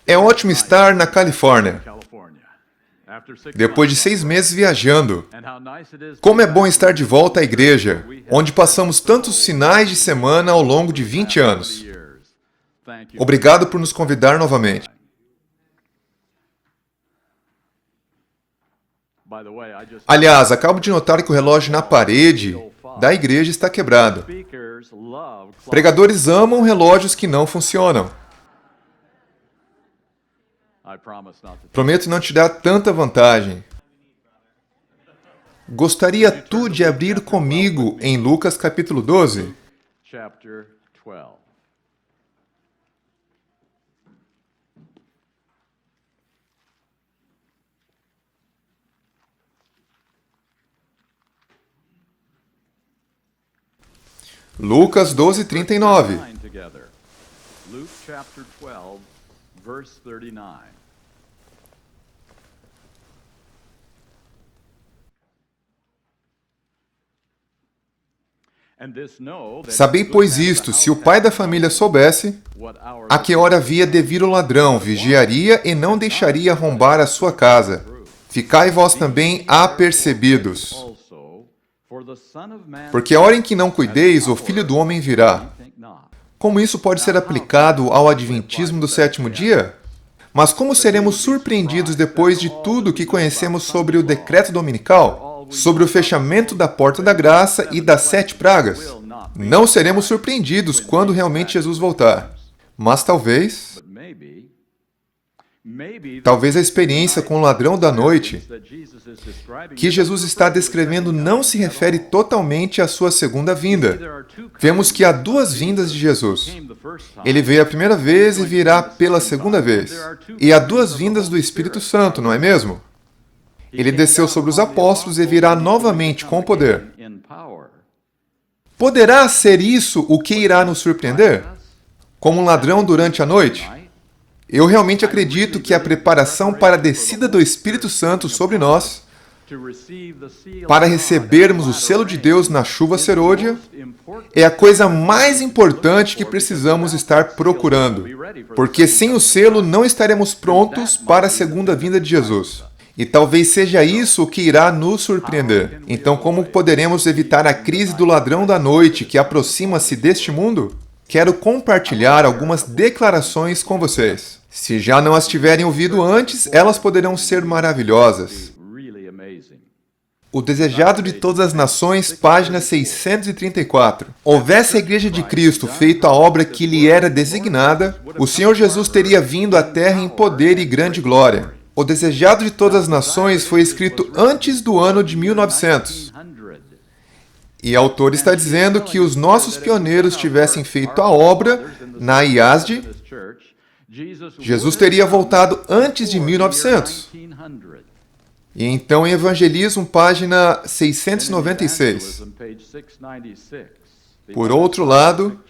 É ótimo estar na Califórnia, depois de 6 meses viajando. Como é bom estar de volta à igreja, onde passamos tantos finais de semana ao longo de 20 anos. Obrigado por nos convidar novamente. Aliás, acabo de notar que o relógio na parede da igreja está quebrado. Pregadores amam relógios que não funcionam. Prometo não te dar tanta vantagem. Gostaria tu de abrir comigo em Lucas capítulo 12? Lucas 12:39. Luke chapter 12, verse 39. Sabei, pois, isto, se o pai da família soubesse a que hora havia de vir o ladrão, vigiaria e não deixaria arrombar a sua casa. Ficai vós também apercebidos. Porque a hora em que não cuideis, o Filho do Homem virá. Como isso pode ser aplicado ao adventismo do sétimo dia? Mas como seremos surpreendidos depois de tudo que conhecemos sobre o decreto dominical, sobre o fechamento da porta da graça e das 7 pragas? Não seremos surpreendidos quando realmente Jesus voltar. Mas talvez a experiência com o ladrão da noite que Jesus está descrevendo não se refere totalmente à sua segunda vinda. Vemos que há 2 vindas de Jesus. Ele veio a primeira vez e virá pela segunda vez. E há 2 vindas do Espírito Santo, não é mesmo? Ele desceu sobre os apóstolos e virá novamente com poder. Poderá ser isso o que irá nos surpreender? Como um ladrão durante a noite? Eu realmente acredito que a preparação para a descida do Espírito Santo sobre nós, para recebermos o selo de Deus na chuva serôdia, é a coisa mais importante que precisamos estar procurando. Porque sem o selo não estaremos prontos para a segunda vinda de Jesus. E talvez seja isso o que irá nos surpreender. Então, como poderemos evitar a crise do ladrão da noite que aproxima-se deste mundo? Quero compartilhar algumas declarações com vocês. Se já não as tiverem ouvido antes, elas poderão ser maravilhosas. O Desejado de Todas as Nações, página 634. Houvesse a Igreja de Cristo feito a obra que lhe era designada, o Senhor Jesus teria vindo à Terra em poder e grande glória. O Desejado de Todas as Nações foi escrito antes do ano de 1900. E o autor está dizendo que os nossos pioneiros tivessem feito a obra na IASD, Jesus teria voltado antes de 1900. E então em Evangelismo, página 696. Por outro lado,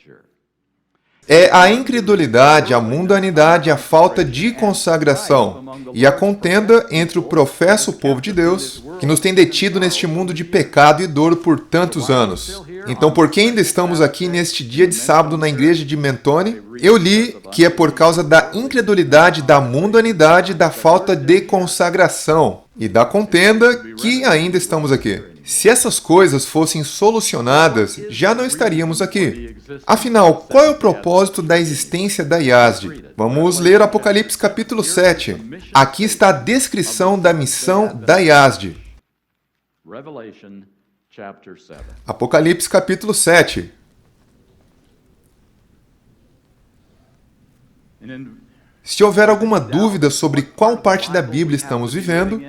é a incredulidade, a mundanidade, a falta de consagração e a contenda entre o professo povo de Deus, que nos tem detido neste mundo de pecado e dor por tantos anos. Então, por que ainda estamos aqui neste dia de sábado na igreja de Mentone? Eu li que é por causa da incredulidade, da mundanidade, da falta de consagração e da contenda que ainda estamos aqui. Se essas coisas fossem solucionadas, já não estaríamos aqui. Afinal, qual é o propósito da existência da IASD? Vamos ler Apocalipse capítulo 7. Aqui está a descrição da missão da IASD. Apocalipse capítulo 7. Se houver alguma dúvida sobre qual parte da Bíblia estamos vivendo,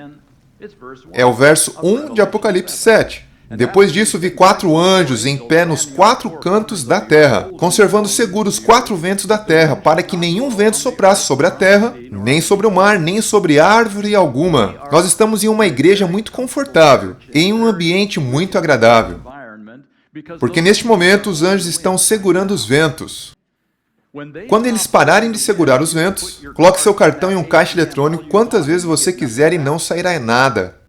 é o verso 1 de Apocalipse 7. Depois disso, vi 4 anjos em pé nos 4 cantos da terra, conservando seguros os 4 ventos da terra, para que nenhum vento soprasse sobre a terra, nem sobre o mar, nem sobre árvore alguma. Nós estamos em uma igreja muito confortável, em um ambiente muito agradável. Porque neste momento os anjos estão segurando os ventos. Quando eles pararem de segurar os ventos, coloque seu cartão em um caixa eletrônico quantas vezes você quiser e não sairá nada.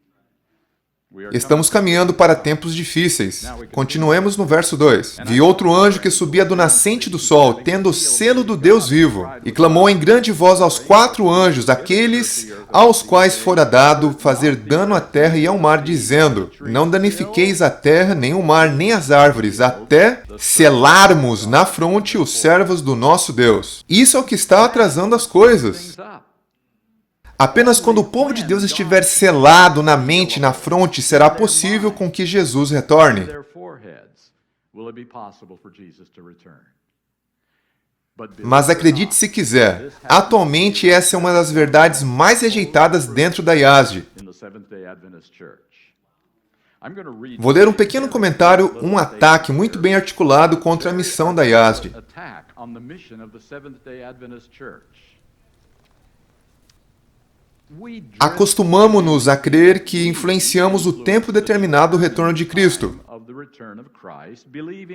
Estamos caminhando para tempos difíceis. Continuemos no verso 2. Vi outro anjo que subia do nascente do sol, tendo o selo do Deus vivo, e clamou em grande voz aos 4 anjos, aqueles aos quais fora dado fazer dano à terra e ao mar, dizendo: não danifiqueis a terra, nem o mar, nem as árvores, até selarmos na fronte os servos do nosso Deus. Isso é o que está atrasando as coisas. Apenas quando o povo de Deus estiver selado na mente e na fronte, será possível com que Jesus retorne. Mas acredite se quiser, atualmente essa é uma das verdades mais rejeitadas dentro da IASD. Vou ler um pequeno comentário, um ataque muito bem articulado contra a missão da IASD. Acostumamo-nos a crer que influenciamos o tempo determinado do retorno de Cristo,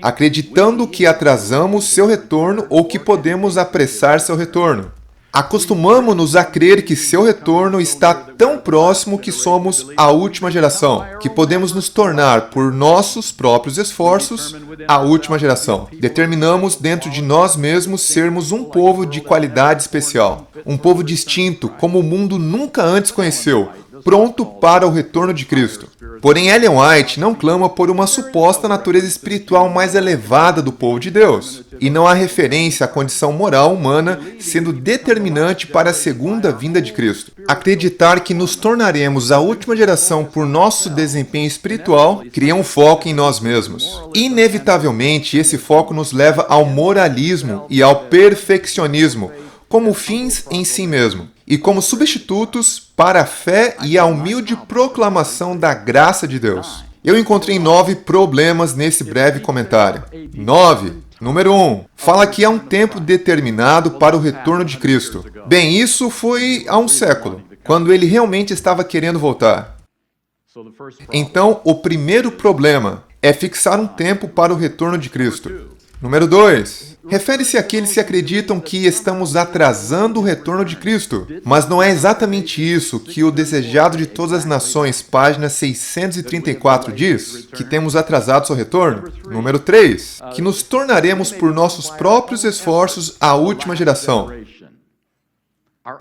acreditando que atrasamos seu retorno ou que podemos apressar seu retorno. Acostumamo-nos a crer que seu retorno está tão próximo que somos a última geração, que podemos nos tornar, por nossos próprios esforços, a última geração. Determinamos dentro de nós mesmos sermos um povo de qualidade especial, um povo distinto, como o mundo nunca antes conheceu, pronto para o retorno de Cristo. Porém, Ellen White não clama por uma suposta natureza espiritual mais elevada do povo de Deus, e não há referência à condição moral humana sendo determinante para a segunda vinda de Cristo. Acreditar que nos tornaremos a última geração por nosso desempenho espiritual cria um foco em nós mesmos. Inevitavelmente, esse foco nos leva ao moralismo e ao perfeccionismo, como fins em si mesmo, e como substitutos para a fé e a humilde proclamação da graça de Deus. Eu encontrei 9 problemas nesse breve comentário. 9. Número 1. Fala que há um tempo determinado para o retorno de Cristo. Bem, isso foi há um século, quando ele realmente estava querendo voltar. Então, o primeiro problema é fixar um tempo para o retorno de Cristo. Número 2. Refere-se àqueles que acreditam que estamos atrasando o retorno de Cristo. Mas não é exatamente isso que o Desejado de Todas as Nações, página 634, diz? Que temos atrasado seu retorno? Número 3. Que nos tornaremos por nossos próprios esforços a última geração.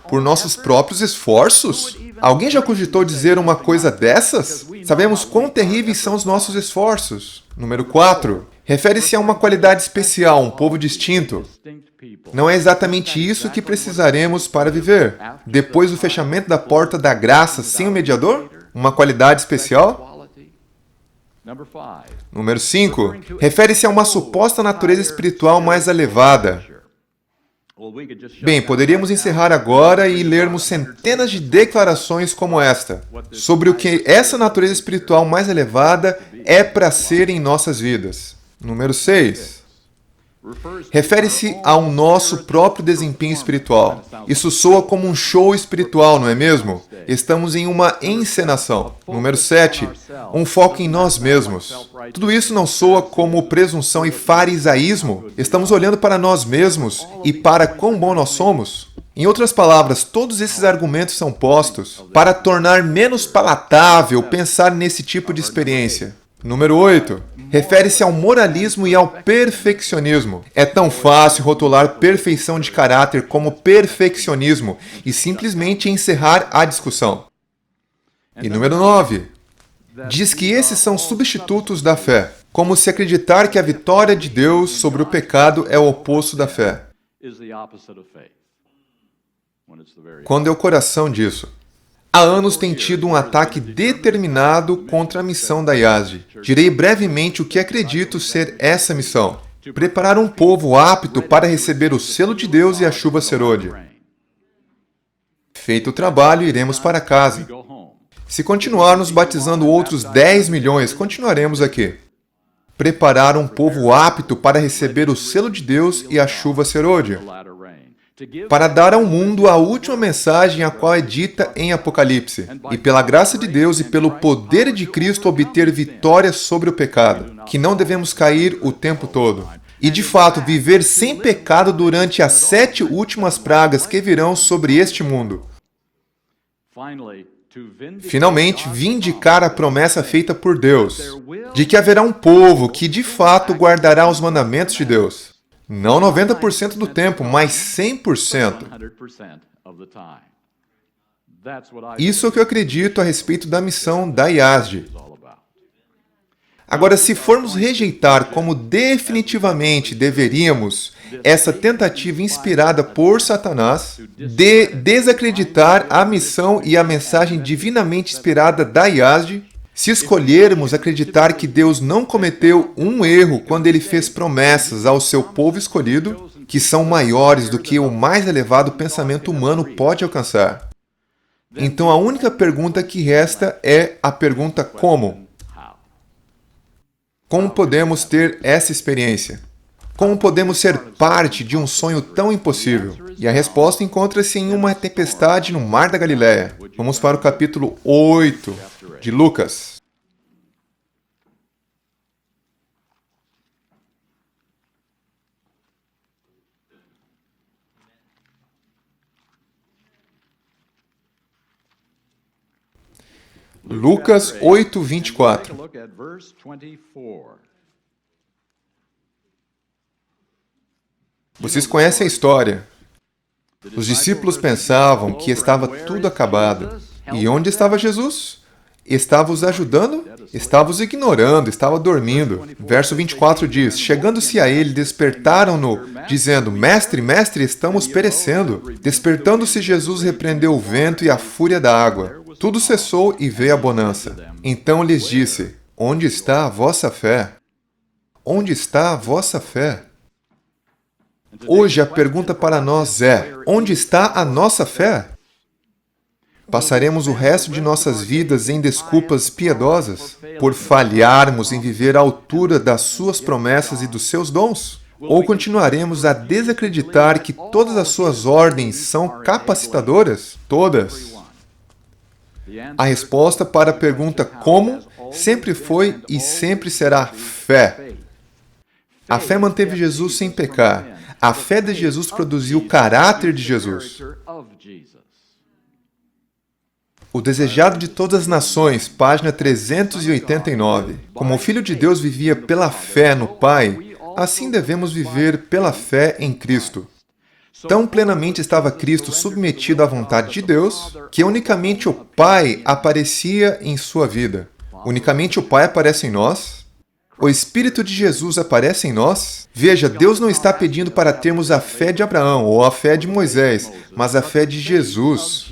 Por nossos próprios esforços? Alguém já cogitou dizer uma coisa dessas? Sabemos quão terríveis são os nossos esforços. Número 4. Refere-se a uma qualidade especial, um povo distinto. Não é exatamente isso que precisaremos para viver. Depois do fechamento da porta da graça sem o mediador? Uma qualidade especial? Número 5. Refere-se a uma suposta natureza espiritual mais elevada. Bem, poderíamos encerrar agora e lermos centenas de declarações como esta, sobre o que essa natureza espiritual mais elevada é para ser em nossas vidas. Número 6. Refere-se ao nosso próprio desempenho espiritual. Isso soa como um show espiritual, não é mesmo? Estamos em uma encenação. Número 7. Um foco em nós mesmos. Tudo isso não soa como presunção e farisaísmo? Estamos olhando para nós mesmos e para quão bom nós somos? Em outras palavras, todos esses argumentos são postos para tornar menos palatável pensar nesse tipo de experiência. Número 8. Refere-se ao moralismo e ao perfeccionismo. É tão fácil rotular perfeição de caráter como perfeccionismo e simplesmente encerrar a discussão. E número 9. Diz que esses são substitutos da fé, como se acreditar que a vitória de Deus sobre o pecado é o oposto da fé. Quando é o coração disso? Há anos tem tido um ataque determinado contra a missão da IASD. Direi brevemente o que acredito ser essa missão. Preparar um povo apto para receber o selo de Deus e a chuva serôdia. Feito o trabalho, iremos para casa. Se continuarmos batizando outros 10 milhões, continuaremos aqui. Preparar um povo apto para receber o selo de Deus e a chuva serôdia. Para dar ao mundo a última mensagem a qual é dita em Apocalipse, e pela graça de Deus e pelo poder de Cristo obter vitória sobre o pecado, que não devemos cair o tempo todo. E de fato, viver sem pecado durante as 7 últimas pragas que virão sobre este mundo. finalmente, vindicar a promessa feita por Deus, de que haverá um povo que de fato guardará os mandamentos de Deus. Não 90% do tempo, mas 100%. Isso é o que eu acredito a respeito da missão da IASD. Agora, se formos rejeitar como definitivamente deveríamos essa tentativa inspirada por Satanás de desacreditar a missão e a mensagem divinamente inspirada da IASD, se escolhermos acreditar que Deus não cometeu um erro quando Ele fez promessas ao seu povo escolhido, que são maiores do que o mais elevado pensamento humano pode alcançar, então a única pergunta que resta é a pergunta como? Como podemos ter essa experiência? Como podemos ser parte de um sonho tão impossível? E a resposta encontra-se em uma tempestade no Mar da Galileia. Vamos para o capítulo 8 de Lucas. Lucas 8, 24. Vocês conhecem a história. Os discípulos pensavam que estava tudo acabado. E onde estava Jesus? Estava os ajudando? Estava os ignorando, estava dormindo. Verso 24 diz, chegando-se a ele, despertaram-no, dizendo, Mestre, Mestre, estamos perecendo. Despertando-se Jesus repreendeu o vento e a fúria da água. Tudo cessou e veio a bonança. Então lhes disse, onde está a vossa fé? Onde está a vossa fé? Hoje a pergunta para nós é, onde está a nossa fé? Passaremos o resto de nossas vidas em desculpas piedosas por falharmos em viver à altura das suas promessas e dos seus dons? Ou continuaremos a desacreditar que todas as suas ordens são capacitadoras? Todas. A resposta para a pergunta como sempre foi e sempre será fé. A fé manteve Jesus sem pecar. A fé de Jesus produziu o caráter de Jesus. O desejado de todas as nações, página 389. Como o Filho de Deus vivia pela fé no Pai, assim devemos viver pela fé em Cristo. Tão plenamente estava Cristo submetido à vontade de Deus, que unicamente o Pai aparecia em sua vida. Unicamente o Pai aparece em nós. O Espírito de Jesus aparece em nós. Veja, Deus não está pedindo para termos a fé de Abraão ou a fé de Moisés, mas a fé de Jesus.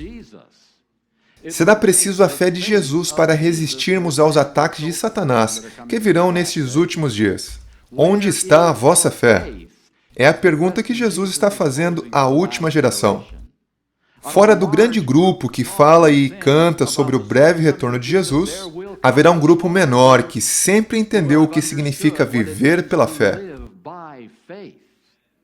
Será preciso a fé de Jesus para resistirmos aos ataques de Satanás, que virão nestes últimos dias. Onde está a vossa fé? É a pergunta que Jesus está fazendo à última geração. Fora do grande grupo que fala e canta sobre o breve retorno de Jesus, haverá um grupo menor que sempre entendeu o que significa viver pela fé,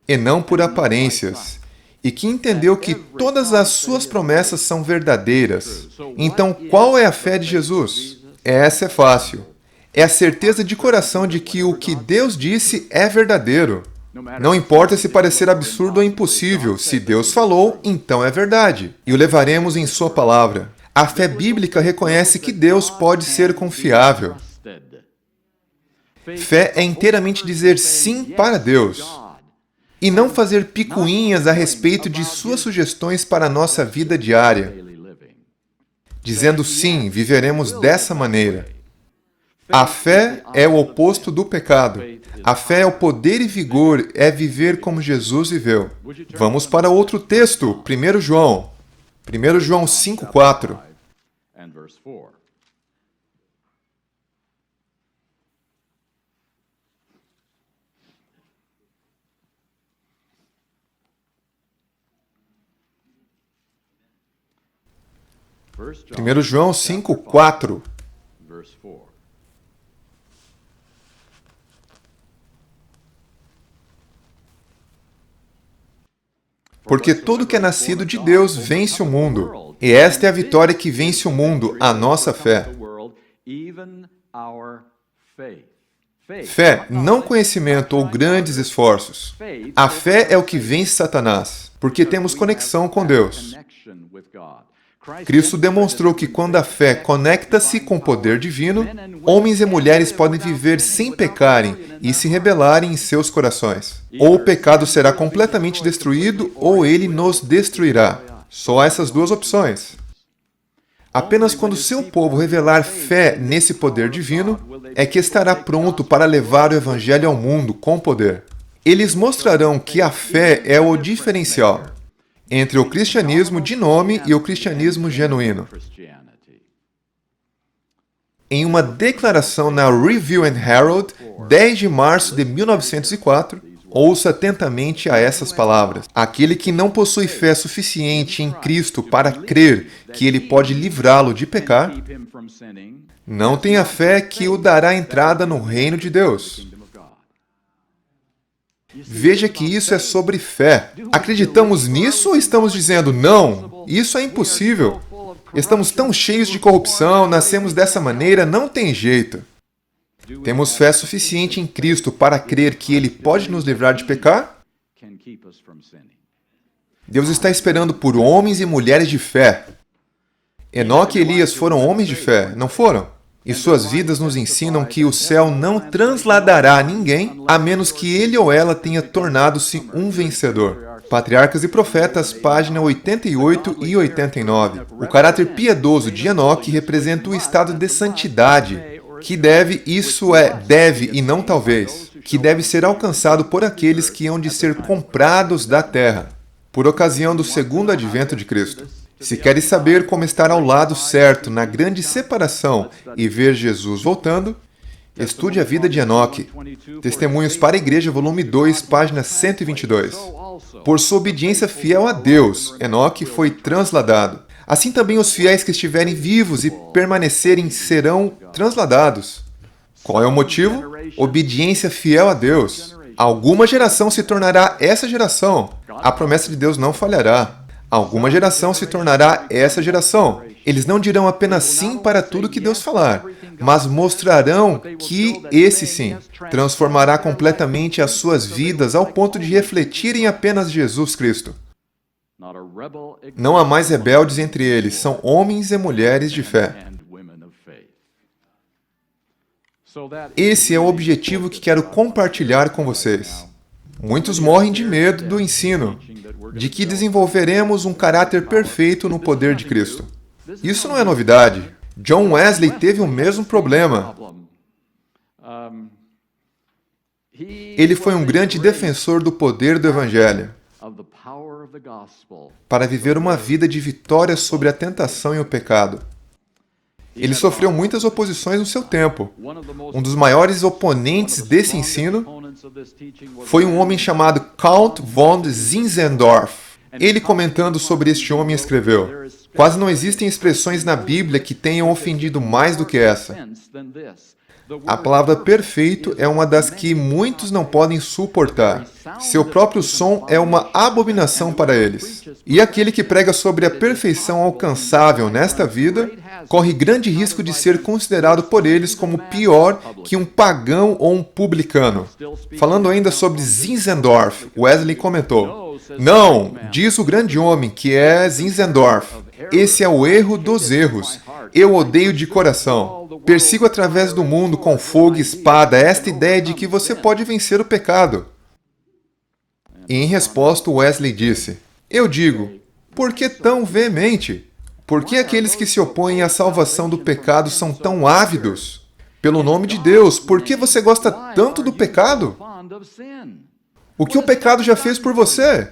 e não por aparências, e que entendeu que todas as suas promessas são verdadeiras. Então, qual é a fé de Jesus? Essa é fácil. É a certeza de coração de que o que Deus disse é verdadeiro. Não importa se parecer absurdo ou impossível, se Deus falou, então é verdade, e o levaremos em sua palavra. A fé bíblica reconhece que Deus pode ser confiável. Fé é inteiramente dizer sim para Deus, e não fazer picuinhas a respeito de suas sugestões para a nossa vida diária. Dizendo sim, viveremos dessa maneira. A fé é o oposto do pecado. A fé é o poder e vigor, é viver como Jesus viveu. Vamos para outro texto, 1 João. 1 João 5:4. Primeiro João 5:4. Porque tudo que é nascido de Deus vence o mundo. E esta é a vitória que vence o mundo, a nossa fé. Fé, não conhecimento ou grandes esforços. A fé é o que vence Satanás, porque temos conexão com Deus. Cristo demonstrou que quando a fé conecta-se com o poder divino, homens e mulheres podem viver sem pecarem e se rebelarem em seus corações. Ou o pecado será completamente destruído, ou ele nos destruirá. Só essas duas opções. Apenas quando seu povo revelar fé nesse poder divino, é que estará pronto para levar o Evangelho ao mundo com poder. Eles mostrarão que a fé é o diferencial entre o cristianismo de nome e o cristianismo genuíno. Em uma declaração na Review and Herald, 10 de março de 1904, ouça atentamente a essas palavras. Aquele que não possui fé suficiente em Cristo para crer que ele pode livrá-lo de pecar, não tem a fé que o dará entrada no reino de Deus. Veja que isso é sobre fé. Acreditamos nisso ou estamos dizendo, não, isso é impossível? Estamos tão cheios de corrupção, nascemos dessa maneira, não tem jeito. Temos fé suficiente em Cristo para crer que Ele pode nos livrar de pecar? Deus está esperando por homens e mulheres de fé. Enoque e Elias foram homens de fé, não foram? E suas vidas nos ensinam que o céu não transladará ninguém, a menos que ele ou ela tenha tornado-se um vencedor. Patriarcas e Profetas, página 88 e 89. O caráter piedoso de Enoque representa o estado de santidade, que deve e não talvez, que deve ser alcançado por aqueles que hão de ser comprados da terra, por ocasião do segundo advento de Cristo. Se queres saber como estar ao lado certo na grande separação e ver Jesus voltando, estude a vida de Enoque. Testemunhos para a Igreja, volume 2, página 122. Por sua obediência fiel a Deus, Enoque foi transladado. Assim também os fiéis que estiverem vivos e permanecerem serão transladados. Qual é o motivo? Obediência fiel a Deus. Alguma geração se tornará essa geração. A promessa de Deus não falhará. Alguma geração se tornará essa geração. Eles não dirão apenas sim para tudo que Deus falar, mas mostrarão que esse sim transformará completamente as suas vidas ao ponto de refletirem apenas Jesus Cristo. Não há mais rebeldes entre eles, são homens e mulheres de fé. Esse é o objetivo que quero compartilhar com vocês. Muitos morrem de medo do ensino, de que desenvolveremos um caráter perfeito no poder de Cristo. Isso não é novidade. John Wesley teve o mesmo problema. Ele foi um grande defensor do poder do Evangelho para viver uma vida de vitória sobre a tentação e o pecado. Ele sofreu muitas oposições no seu tempo. Um dos maiores oponentes desse ensino foi um homem chamado Count von Zinzendorf. Ele, comentando sobre este homem, escreveu: quase não existem expressões na Bíblia que tenham ofendido mais do que essa. A palavra perfeito é uma das que muitos não podem suportar. Seu próprio som é uma abominação para eles. E aquele que prega sobre a perfeição alcançável nesta vida corre grande risco de ser considerado por eles como pior que um pagão ou um publicano. Falando ainda sobre Zinzendorf, Wesley comentou: não, diz o grande homem que é Zinzendorf. Esse é o erro dos erros. Eu odeio de coração. Persigo através do mundo com fogo e espada esta ideia de que você pode vencer o pecado. E em resposta, Wesley disse: eu digo, por que tão veemente? Por que aqueles que se opõem à salvação do pecado são tão ávidos? Pelo nome de Deus, por que você gosta tanto do pecado? O que o pecado já fez por você?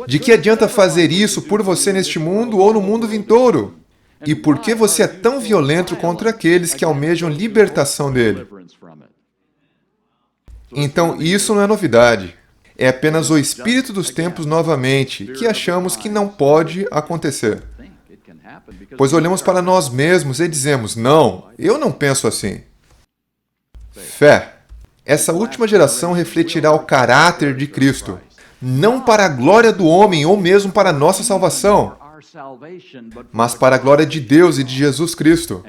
De que adianta fazer isso por você neste mundo ou no mundo vindouro? E por que você é tão violento contra aqueles que almejam libertação dele? Então, isso não é novidade. É apenas o espírito dos tempos novamente, que achamos que não pode acontecer. Pois olhamos para nós mesmos e dizemos: não, eu não penso assim. Fé. Essa última geração refletirá o caráter de Cristo, não para a glória do homem ou mesmo para a nossa salvação, mas para a glória de Deus e de Jesus Cristo.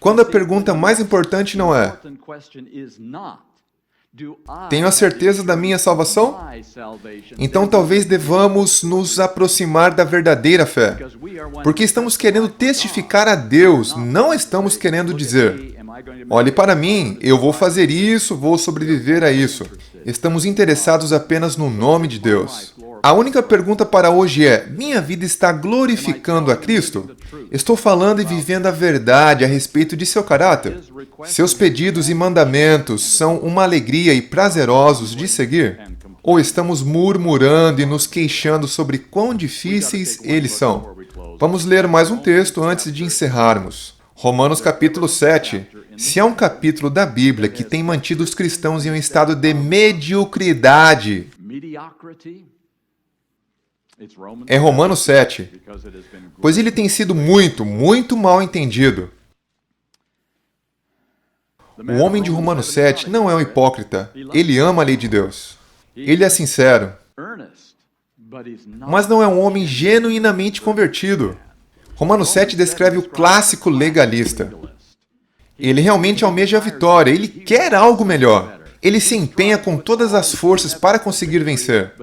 Quando a pergunta mais importante não é: Tenho a certeza da minha salvação? Então talvez devamos nos aproximar da verdadeira fé, porque estamos querendo testificar a Deus, não estamos querendo dizer: olhe para mim, eu vou fazer isso, vou sobreviver a isso. Estamos interessados apenas no nome de Deus. A única pergunta para hoje é: minha vida está glorificando a Cristo? Estou falando e vivendo a verdade a respeito de seu caráter? Seus pedidos e mandamentos são uma alegria e prazerosos de seguir? Ou estamos murmurando e nos queixando sobre quão difíceis eles são? Vamos ler mais um texto antes de encerrarmos. Romanos capítulo 7. Se há um capítulo da Bíblia que tem mantido os cristãos em um estado de mediocridade, é Romanos 7, pois ele tem sido muito mal entendido. O homem de Romanos 7 não é um hipócrita. Ele ama a lei de Deus. Ele é sincero. Mas não é um homem genuinamente convertido. Romanos 7 descreve o clássico legalista. Ele realmente almeja a vitória. Ele quer algo melhor. Ele se empenha com todas as forças para conseguir vencer,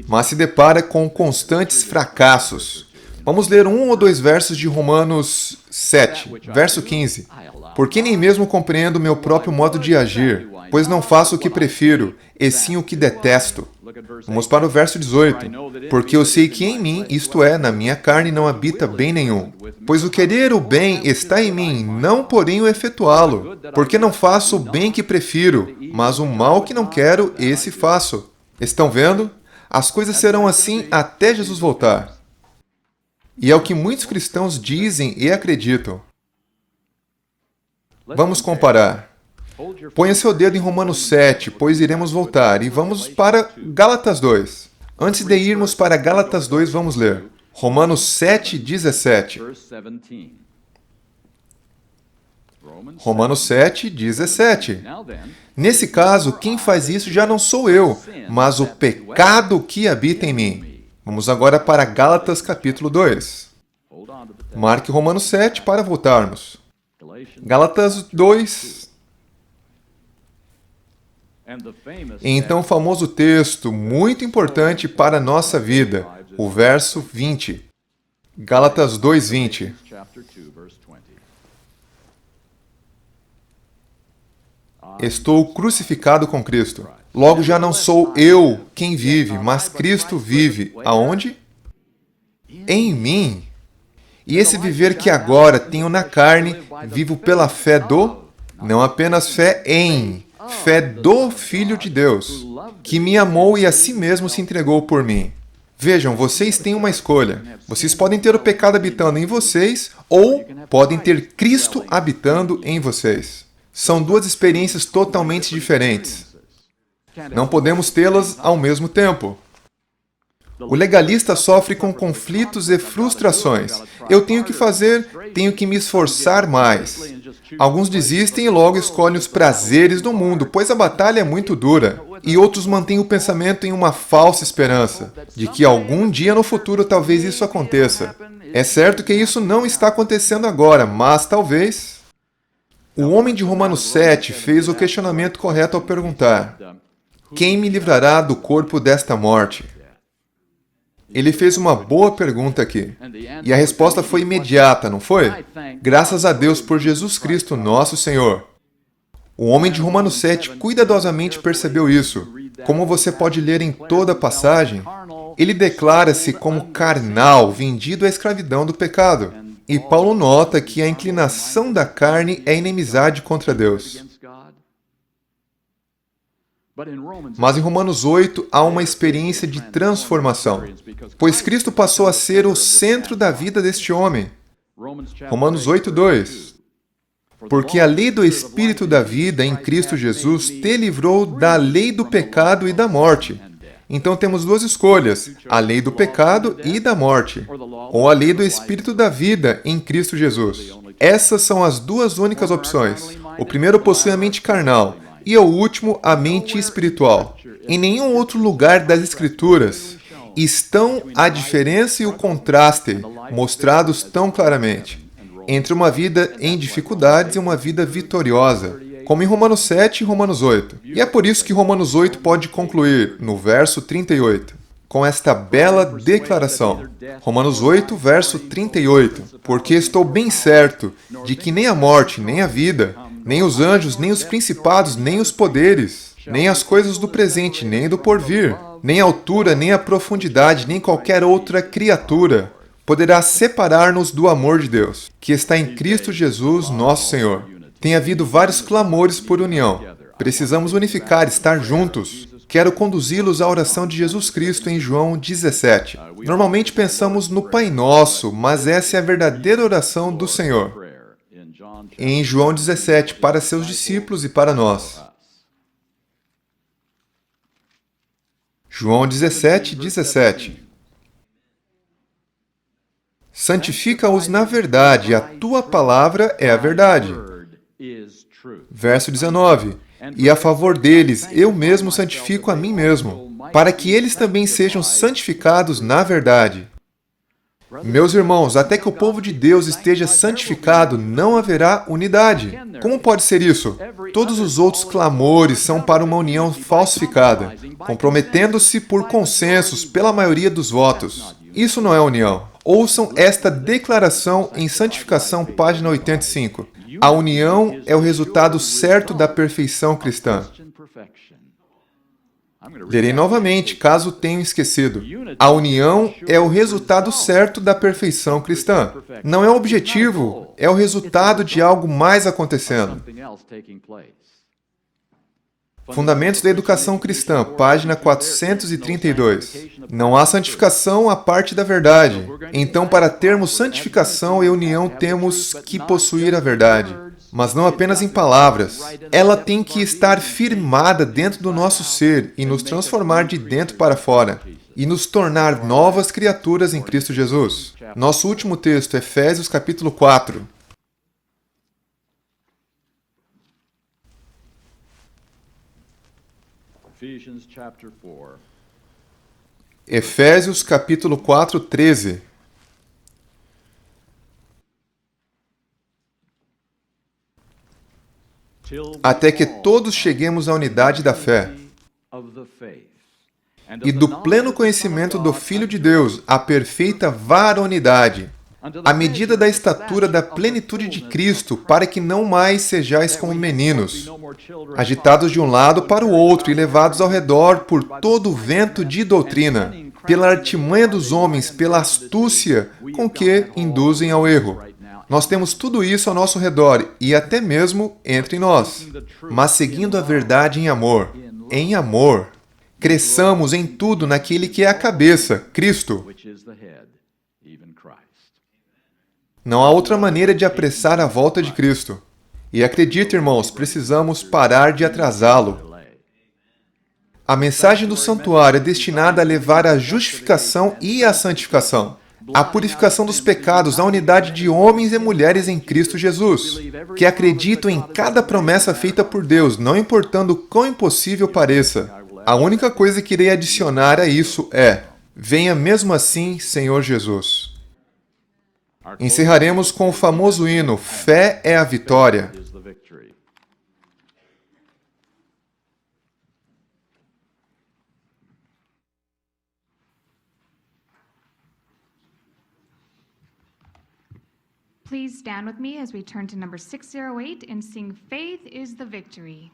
mas se depara com constantes fracassos. Vamos ler um ou dois versos de Romanos 7, verso 15. Porque nem mesmo compreendo o meu próprio modo de agir, pois não faço o que prefiro, e sim o que detesto. Vamos para o verso 18. Porque eu sei que em mim, isto é, na minha carne, não habita bem nenhum. Pois o querer o bem está em mim, não porém o efetuá-lo. Porque não faço o bem que prefiro, mas o mal que não quero, esse faço. Estão vendo? As coisas serão assim até Jesus voltar. E é o que muitos cristãos dizem e acreditam. Vamos comparar. Ponha seu dedo em Romanos 7, pois iremos voltar, e vamos para Gálatas 2. Antes de irmos para Gálatas 2, vamos ler Romanos 7, 17. Romanos 7, 17. Nesse caso, quem faz isso já não sou eu, mas o pecado que habita em mim. Vamos agora para Gálatas capítulo 2. Marque Romanos 7 para voltarmos. Gálatas 2. E então o famoso texto, muito importante para a nossa vida, o verso 20. Gálatas 2, 20. Estou crucificado com Cristo. Logo já não sou eu quem vive, mas Cristo vive. Aonde? Em mim. E esse viver que agora tenho na carne, vivo pela fé do... Não apenas fé em... Fé do Filho de Deus, que me amou e a si mesmo se entregou por mim. Vejam, vocês têm uma escolha. Vocês podem ter o pecado habitando em vocês, ou podem ter Cristo habitando em vocês. São duas experiências totalmente diferentes. Não podemos tê-las ao mesmo tempo. O legalista sofre com conflitos e frustrações. Eu tenho que fazer, tenho que me esforçar mais. Alguns desistem e logo escolhem os prazeres do mundo, pois a batalha é muito dura. E outros mantêm o pensamento em uma falsa esperança, de que algum dia no futuro talvez isso aconteça. É certo que isso não está acontecendo agora, mas talvez... O homem de Romanos 7 fez o questionamento correto ao perguntar: quem me livrará do corpo desta morte? Ele fez uma boa pergunta aqui. E a resposta foi imediata, não foi? Graças a Deus por Jesus Cristo, nosso Senhor. O homem de Romanos 7 cuidadosamente percebeu isso. Como você pode ler em toda a passagem, ele declara-se como carnal, vendido à escravidão do pecado. E Paulo nota que a inclinação da carne é inimizade contra Deus. Mas em Romanos 8 há uma experiência de transformação, pois Cristo passou a ser o centro da vida deste homem. Romanos 8, 2. Porque a lei do Espírito da vida em Cristo Jesus te livrou da lei do pecado e da morte. Então temos duas escolhas, a lei do pecado e da morte, ou a lei do Espírito da vida em Cristo Jesus. Essas são as duas únicas opções. O primeiro possui a mente carnal, e o último, a mente espiritual. Em nenhum outro lugar das Escrituras estão a diferença e o contraste mostrados tão claramente entre uma vida em dificuldades e uma vida vitoriosa. como em Romanos 7 e Romanos 8. E é por isso que Romanos 8 pode concluir, no verso 38, com esta bela declaração. Romanos 8, verso 38. Porque estou bem certo de que nem a morte, nem a vida, nem os anjos, nem os principados, nem os poderes, nem as coisas do presente, nem do porvir, nem a altura, nem a profundidade, nem qualquer outra criatura poderá separar-nos do amor de Deus, que está em Cristo Jesus, nosso Senhor. Tem havido vários clamores por união. Precisamos unificar, estar juntos. Quero conduzi-los à oração de Jesus Cristo em João 17. Normalmente pensamos no Pai Nosso, mas essa é a verdadeira oração do Senhor. Em João 17, para seus discípulos e para nós. João 17, 17. Santifica-os na verdade, a tua palavra é a verdade. Verso 19. E a favor deles, eu mesmo santifico a mim mesmo, para que eles também sejam santificados na verdade. Meus irmãos, até que o povo de Deus esteja santificado, não haverá unidade. Como pode ser isso? Todos os outros clamores são para uma união falsificada, comprometendo-se por consensos pela maioria dos votos. Isso não é união. Ouçam esta declaração em Santificação, página 85. A união é o resultado certo da perfeição cristã. Lerei novamente, caso tenham esquecido. A união é o resultado certo da perfeição cristã. Não é o objetivo, é o resultado de algo mais acontecendo. Fundamentos da Educação Cristã, página 432. Não há santificação à parte da verdade. Então, para termos santificação e união, temos que possuir a verdade. Mas não apenas em palavras. Ela tem que estar firmada dentro do nosso ser e nos transformar de dentro para fora. E nos tornar novas criaturas em Cristo Jesus. Nosso último texto, Efésios capítulo 4. Efésios capítulo 4, 13. Até que todos cheguemos à unidade da fé e do pleno conhecimento do Filho de Deus, à perfeita varonidade, à medida da estatura da plenitude de Cristo, para que não mais sejais como meninos, agitados de um lado para o outro e levados ao redor por todo o vento de doutrina, pela artimanha dos homens, pela astúcia com que induzem ao erro. Nós temos tudo isso ao nosso redor e até mesmo entre nós. Mas seguindo a verdade em amor, cresçamos em tudo naquele que é a cabeça, Cristo. Não há outra maneira de apressar a volta de Cristo. E acredite, irmãos, precisamos parar de atrasá-lo. A mensagem do santuário é destinada a levar à justificação e à santificação, à purificação dos pecados, à unidade de homens e mulheres em Cristo Jesus, que acreditam em cada promessa feita por Deus, não importando quão impossível pareça. A única coisa que irei adicionar a isso é: venha mesmo assim, Senhor Jesus. Encerraremos com o famoso hino Fé é a Vitória. Please stand with me as we turn to number 608 and sing Faith is the Victory.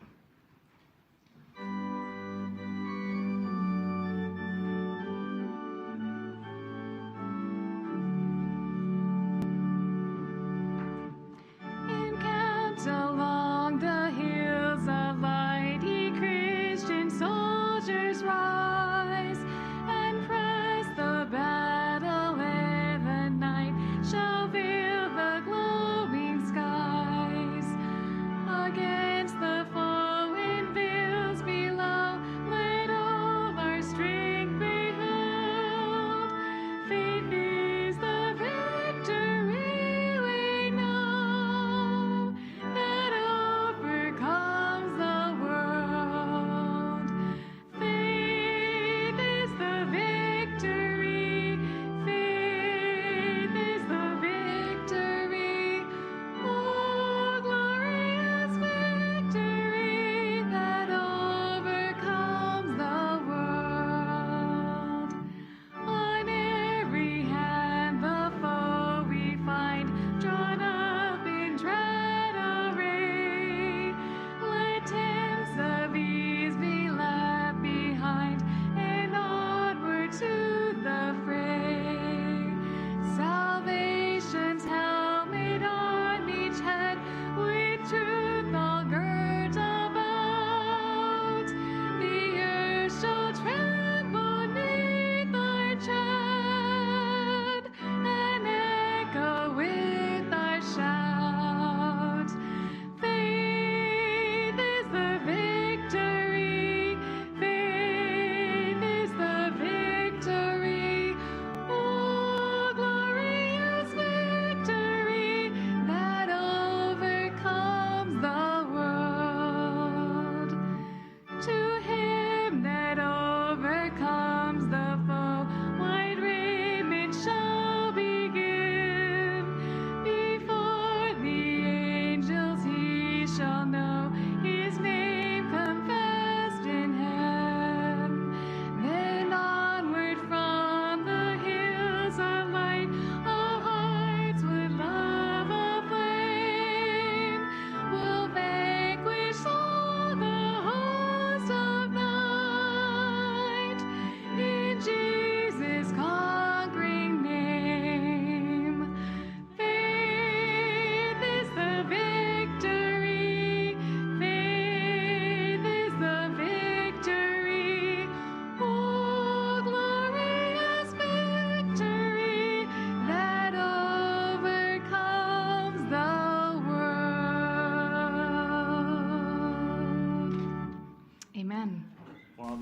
Encamped along the hills of light, ye Christian soldiers rise, and press the battle ere the night shall veil the glowing skies. Against the foe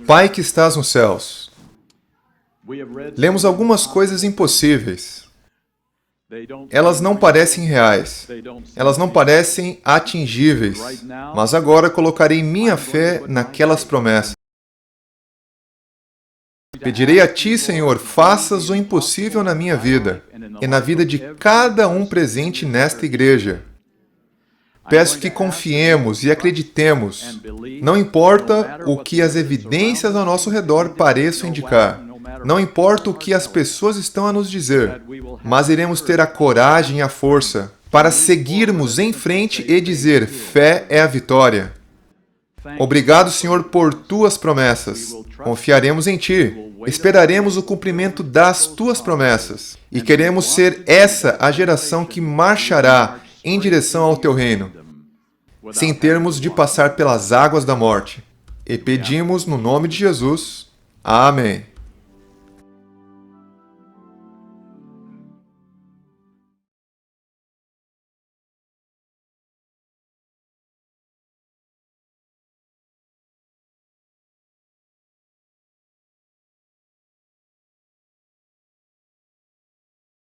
Pai que estás nos céus, lemos algumas coisas impossíveis. Elas não parecem reais. Elas não parecem atingíveis. Mas agora colocarei minha fé naquelas promessas. Pedirei a Ti, Senhor, faças o impossível na minha vida e na vida de cada um presente nesta igreja. Peço que confiemos e acreditemos, não importa o que as evidências ao nosso redor pareçam indicar, não importa o que as pessoas estão a nos dizer, mas iremos ter a coragem e a força para seguirmos em frente e dizer: fé é a vitória. Obrigado, Senhor, por Tuas promessas. Confiaremos em Ti. Esperaremos o cumprimento das Tuas promessas. E queremos ser essa a geração que marchará em direção ao Teu reino, sem termos de passar pelas águas da morte. E pedimos no nome de Jesus. Amém.